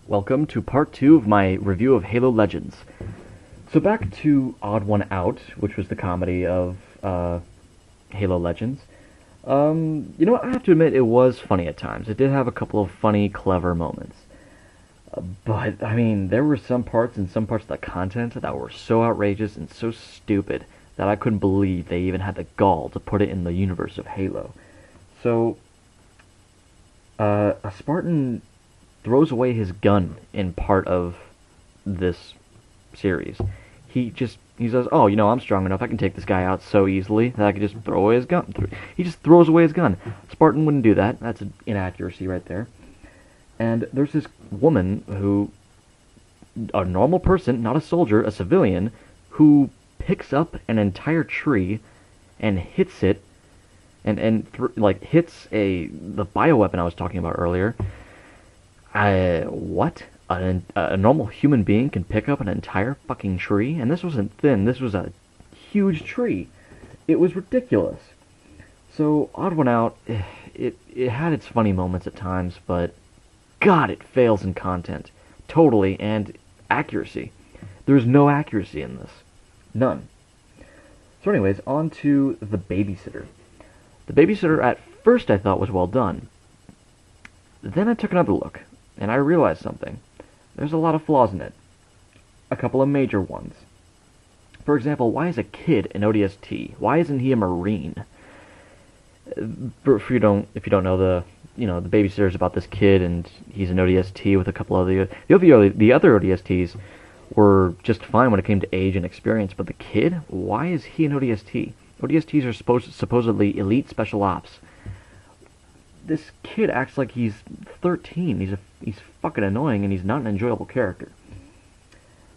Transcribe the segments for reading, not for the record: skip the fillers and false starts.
Welcome to part 2 of my review of Halo Legends. So back to Odd One Out, which was the comedy of Halo Legends. I have to admit it was funny at times. It did have a couple of funny, clever moments. But, I mean, there were some parts and some parts of the content that were so outrageous and so stupid that I couldn't believe they even had the gall to put it in the universe of Halo. So, a Spartan throws away his gun in part of this series. He says, "Oh, I'm strong enough. I can take this guy out so easily that I could just throw away his gun." He just throws away his gun. Spartan wouldn't do that. That's an inaccuracy right there. And there's this woman who, a normal person, not a soldier, a civilian, who picks up an entire tree and hits it, and hits the bioweapon I was talking about earlier. What? A normal human being can pick up an entire fucking tree? And this wasn't thin, this was a huge tree. It was ridiculous. So, Odd One Out, it had its funny moments at times, but God, it fails in content. Totally, and accuracy. There's no accuracy in this. None. So anyways, on to The Babysitter. The Babysitter at first I thought was well done. Then I took another look, and I realized something. There's a lot of flaws in it. A couple of major ones. For example, why is a kid an ODST? Why isn't he a Marine? If you don't know, the Babysitter is about this kid, and he's an ODST with a couple of the other ODSTs were just fine when it came to age and experience, but the kid, why is he an ODST? ODSTs are supposedly elite special ops. This kid acts like he's 13. He's fucking annoying, and he's not an enjoyable character.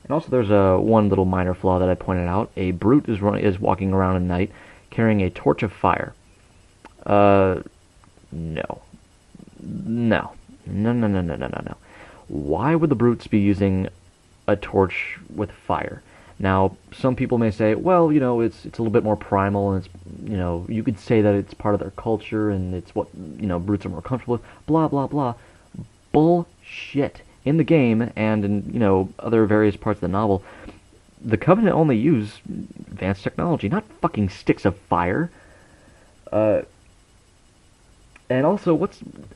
And also, there's one little minor flaw that I pointed out. A brute is walking around at night carrying a torch of fire. No. No. No. No. No. No. No. No. Why would the brutes be using a torch with fire? Now, some people may say, well, it's a little bit more primal, and it's, you could say that it's part of their culture, and it's what, brutes are more comfortable with, blah, blah, blah. Bullshit. In the game, and in, other various parts of the novel, the Covenant only use advanced technology, not fucking sticks of fire. And also,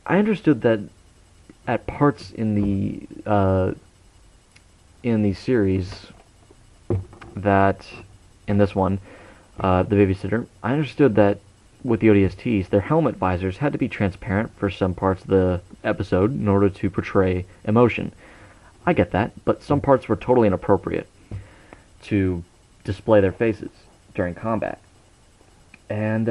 I understood that at parts in the series, that in this one, the Babysitter, I understood that with the ODSTs, their helmet visors had to be transparent for some parts of the episode in order to portray emotion. I get that, but some parts were totally inappropriate to display their faces during combat. And,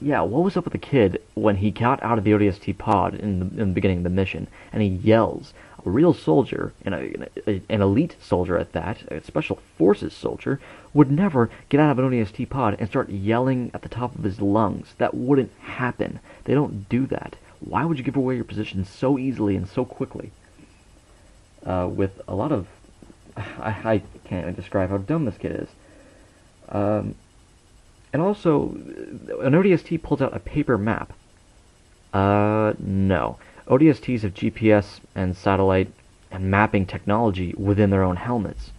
yeah, what was up with the kid when he got out of the ODST pod in the beginning of the mission, and he yells? A real soldier, and an elite soldier at that, a special forces soldier, would never get out of an ODST pod and start yelling at the top of his lungs. That wouldn't happen. They don't do that. Why would you give away your position so easily and so quickly? With a lot of... I can't even describe how dumb this kid is. And also, an ODST pulls out a paper map. No. ODSTs have GPS and satellite and mapping technology within their own helmets.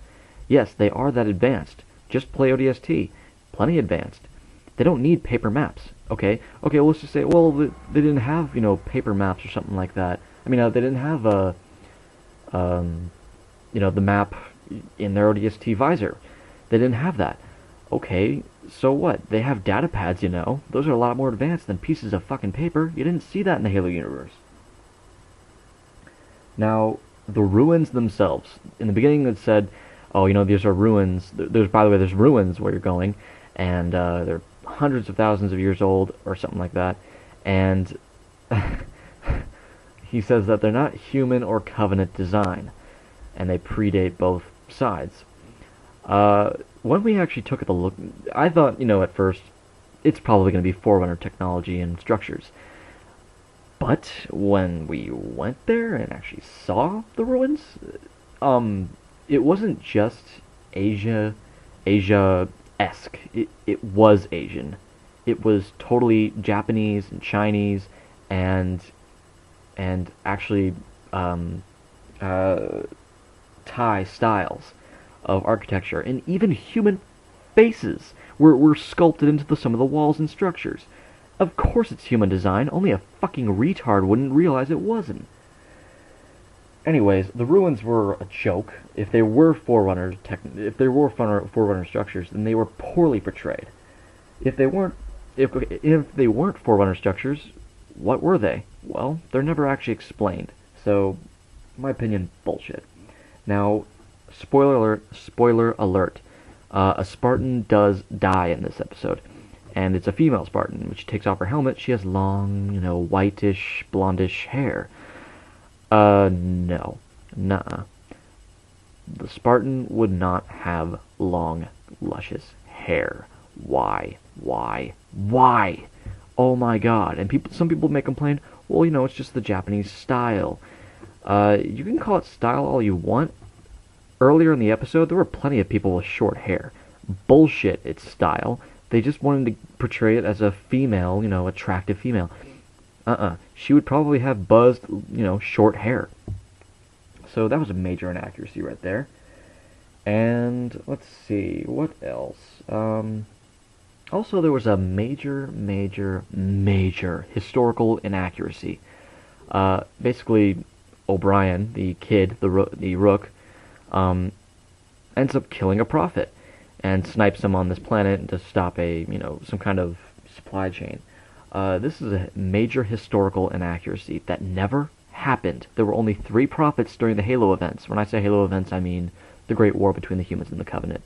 Yes, they are that advanced. Just play ODST. Plenty advanced. They don't need paper maps. Okay, well, let's just say, well, they didn't have, paper maps or something like that. I mean, they didn't have, the map in their ODST visor. They didn't have that. Okay, so what? They have data pads, Those are a lot more advanced than pieces of fucking paper. You didn't see that in the Halo universe. Now, the ruins themselves. In the beginning it said, oh, these are ruins. By the way, there's ruins where you're going, and they're hundreds of thousands of years old, or something like that. And he says that they're not human or Covenant design, and they predate both sides. When we actually took a look, I thought, at first, it's probably going to be Forerunner technology and structures. But when we went there and actually saw the ruins, it wasn't just Asia-esque. It was Asian. It was totally Japanese and Chinese and actually um, uh, Thai styles of architecture, and even human faces were sculpted into some of the walls and structures. Of course it's human design, only a fucking retard wouldn't realize it wasn't. Anyways, the ruins were a joke. If they were Forerunner structures, then they were poorly portrayed. If they weren't, if they weren't Forerunner structures, what were they? Well, they're never actually explained. So, in my opinion, bullshit. Now, spoiler alert. A Spartan does die in this episode, and it's a female Spartan. When she takes off her helmet, she has long, whitish, blondish hair. No. Nuh-uh. The Spartan would not have long, luscious hair. Why? Why? Oh my god. And some people may complain, well, it's just the Japanese style. You can call it style all you want. Earlier in the episode, there were plenty of people with short hair. Bullshit, it's style. They just wanted to portray it as a female, attractive female. She would probably have buzzed, short hair. So that was a major inaccuracy right there. And let's see, what else? Also, there was a major historical inaccuracy. Basically, O'Brien, the kid, the Rook, ends up killing a prophet and snipes him on this planet to stop some kind of supply chain. This is a major historical inaccuracy that never happened. There were only 3 prophets during the Halo events. When I say Halo events, I mean the Great War between the humans and the Covenant.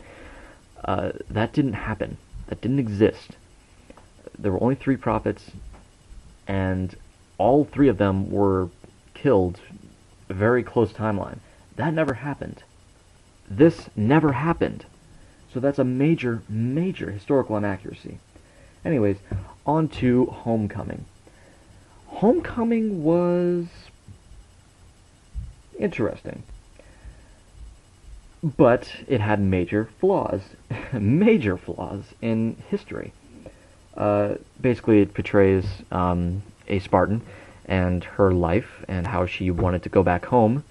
That didn't happen. That didn't exist. There were only 3 prophets, and all 3 of them were killed a very close timeline. That never happened. This never happened. So that's a major historical inaccuracy. Anyways, on to Homecoming. Homecoming was interesting. But it had major flaws. Major flaws in history. Basically, it portrays a Spartan and her life and how she wanted to go back home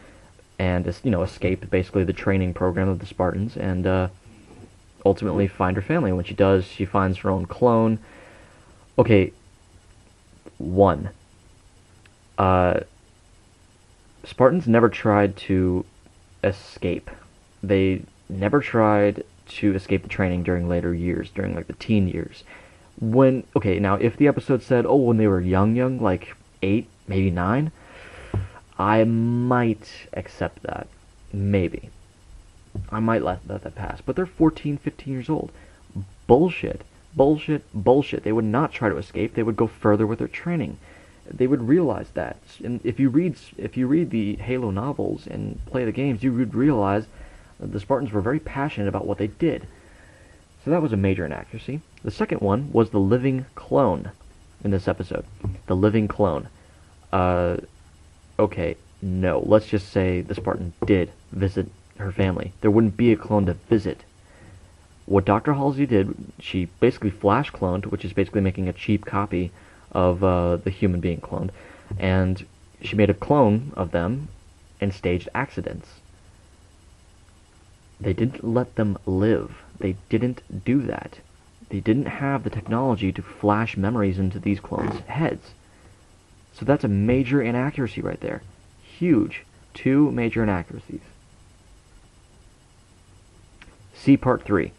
and escape basically the training program of the Spartans and ultimately find her family. When she does, she finds her own clone. Okay, 1. Spartans never tried to escape. They never tried to escape the training during later years, during the teen years. Now if the episode said, when they were young, like 8, maybe 9, I might accept that. Maybe. I might let that pass. But they're 14, 15 years old. Bullshit. They would not try to escape. They would go further with their training. They would realize that. And if you read the Halo novels and play the games, you would realize that the Spartans were very passionate about what they did. So that was a major inaccuracy. The second one was the living clone in this episode. The living clone. Okay, no. Let's just say the Spartan did visit her family. There wouldn't be a clone to visit. What Dr. Halsey did, she basically flash cloned, which is basically making a cheap copy of the human being cloned, and she made a clone of them and staged accidents. They didn't let them live. They didn't do that. They didn't have the technology to flash memories into these clones' heads. So that's a major inaccuracy right there. Huge. 2 major inaccuracies. See Part 3.